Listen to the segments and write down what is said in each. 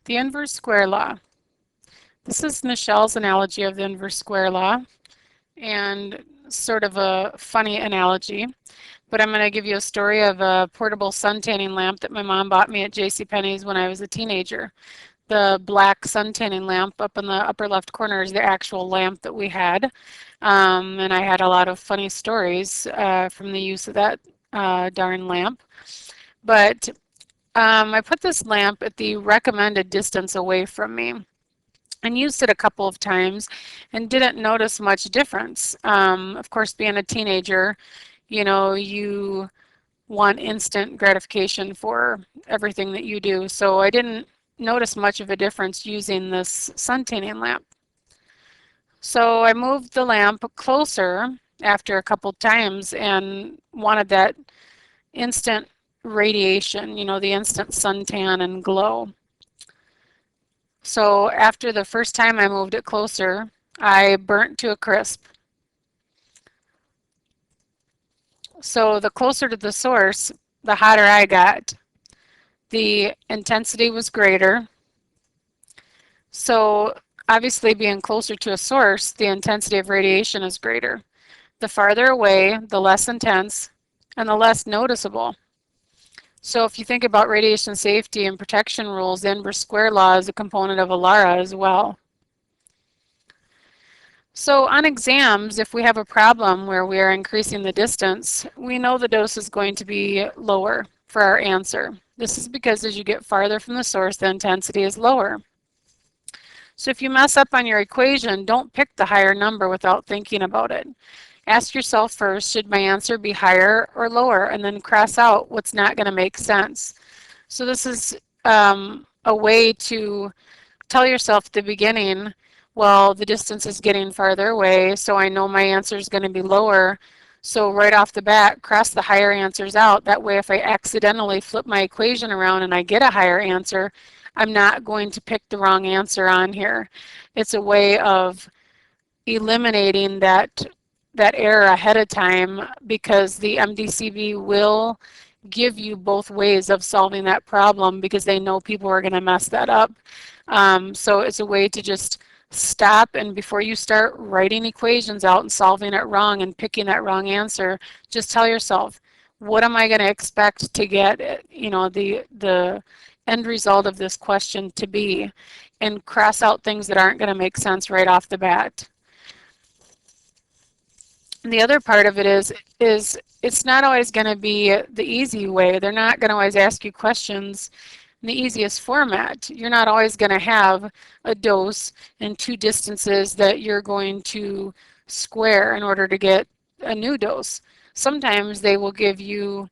The inverse square law. This is Michelle's analogy of the inverse square law, and sort of a funny analogy. But I'm going to give you a story of a portable sun tanning lamp that my mom bought me at JCPenney's when I was a teenager. The black sun tanning lamp up in the upper left corner is the actual lamp that we had. And I had a lot of funny stories from the use of that darn lamp. But I put this lamp at the recommended distance away from me and used it a couple of times and didn't notice much difference. Of course, being a teenager, you want instant gratification for everything that you do. So I didn't notice much of a difference using this sun tanning lamp. So I moved the lamp closer after a couple times and wanted that instant radiation, the instant suntan and glow. So after the first time I moved it closer, I burnt to a crisp. So the closer to the source, the hotter I got. The intensity was greater. So obviously being closer to a source, the intensity of radiation is greater. The farther away, the less intense and the less noticeable. So if you think about radiation safety and protection rules, the inverse square law is a component of ALARA as well. So on exams, if we have a problem where we are increasing the distance, we know the dose is going to be lower for our answer. This is because as you get farther from the source, the intensity is lower. So if you mess up on your equation, don't pick the higher number without thinking about it. Ask yourself first, should my answer be higher or lower? And then cross out what's not going to make sense. So this is a way to tell yourself at the beginning, well, the distance is getting farther away, so I know my answer is going to be lower. So right off the bat, cross the higher answers out. That way, if I accidentally flip my equation around and I get a higher answer, I'm not going to pick the wrong answer on here. It's a way of eliminating that error ahead of time, because the MDCB will give you both ways of solving that problem because they know people are going to mess that up. So it's a way to just stop, and before you start writing equations out and solving it wrong and picking that wrong answer, just tell yourself, what am I going to expect to get, the end result of this question to be, and cross out things that aren't going to make sense right off the bat. And the other part of it is it's not always going to be the easy way. They're not going to always ask you questions in the easiest format. You're not always going to have a dose and two distances that you're going to square in order to get a new dose. Sometimes they will give you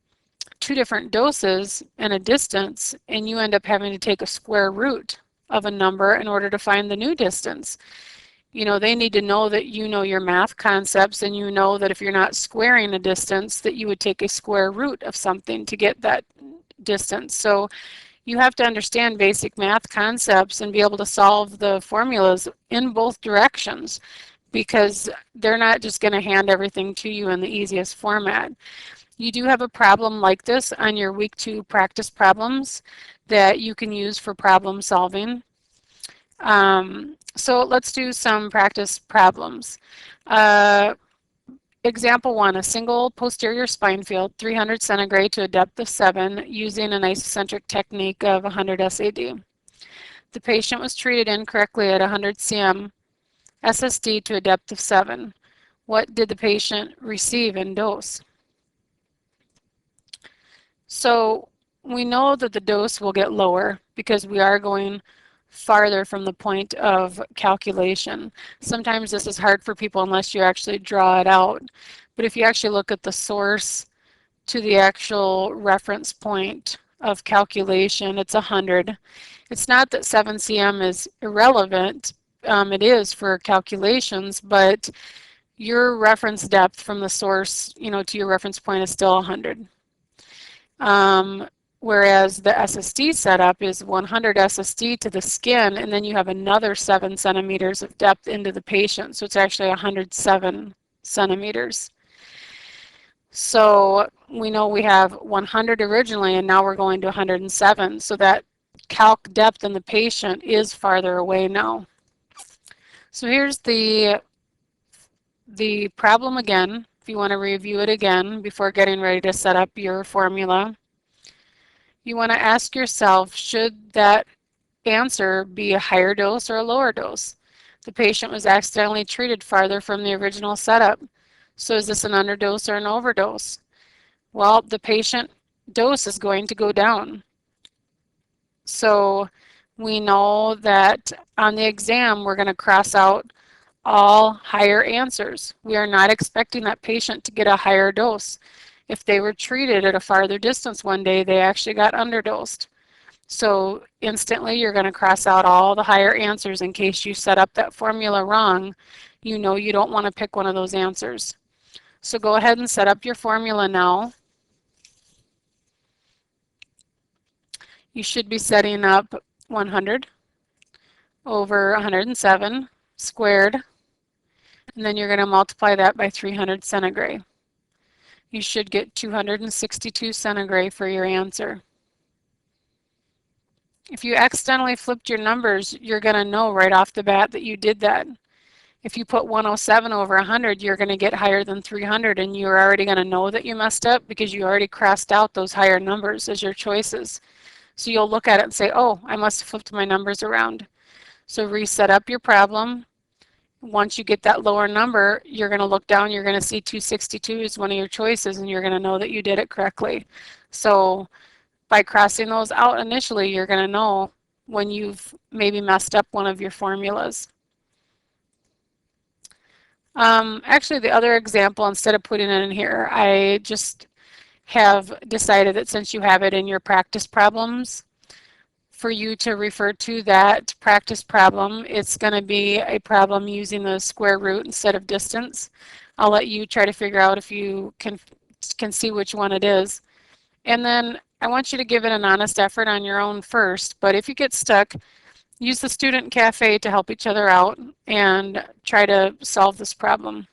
two different doses and a distance, and you end up having to take a square root of a number in order to find the new distance. They need to know that you know your math concepts, and you know that if you're not squaring a distance, that you would take a square root of something to get that distance. So you have to understand basic math concepts and be able to solve the formulas in both directions, because they're not just going to hand everything to you in the easiest format. You do have a problem like this on your week 2 practice problems that you can use for problem solving. So let's do some practice problems. Example 1, a single posterior spine field, 300 centigrade to a depth of 7, using an isocentric technique of 100 SAD. The patient was treated incorrectly at 100 cm SSD to a depth of 7. What did the patient receive in dose? So we know that the dose will get lower because we are going farther from the point of calculation. Sometimes this is hard for people unless you actually draw it out. But if you actually look at the source to the actual reference point of calculation, it's 100. It's not that 7 cm is irrelevant. It is for calculations, but your reference depth from the source, to your reference point is still 100. Whereas the SSD setup is 100 SSD to the skin, and then you have another 7 centimeters of depth into the patient. So it's actually 107 centimeters. So we know we have 100 originally, and now we're going to 107. So that calc depth in the patient is farther away now. So here's the problem again, if you want to review it again before getting ready to set up your formula. You want to ask yourself, should that answer be a higher dose or a lower dose? The patient was accidentally treated farther from the original setup. So is this an underdose or an overdose? Well, the patient dose is going to go down. So we know that on the exam, we're going to cross out all higher answers. We are not expecting that patient to get a higher dose. If they were treated at a farther distance one day, they actually got underdosed. So instantly you're going to cross out all the higher answers in case you set up that formula wrong. You know you don't want to pick one of those answers. So go ahead and set up your formula now. You should be setting up 100 over 107 squared, and then you're going to multiply that by 300 centigrade. You should get 262 centigrade for your answer. If you accidentally flipped your numbers, you're going to know right off the bat that you did that. If you put 107 over 100, you're going to get higher than 300, and you're already going to know that you messed up because you already crossed out those higher numbers as your choices. So you'll look at it and say, oh, I must have flipped my numbers around. So reset up your problem. Once you get that lower number, you're going to look down, you're going to see 262 is one of your choices, and you're going to know that you did it correctly. So by crossing those out initially, you're going to know when you've maybe messed up one of your formulas. Actually, the other example, instead of putting it in here, I just have decided that since you have it in your practice problems, for you to refer to that practice problem, it's going to be a problem using the square root instead of distance. I'll let you try to figure out if you can see which one it is. And then I want you to give it an honest effort on your own first, but if you get stuck, use the student cafe to help each other out and try to solve this problem.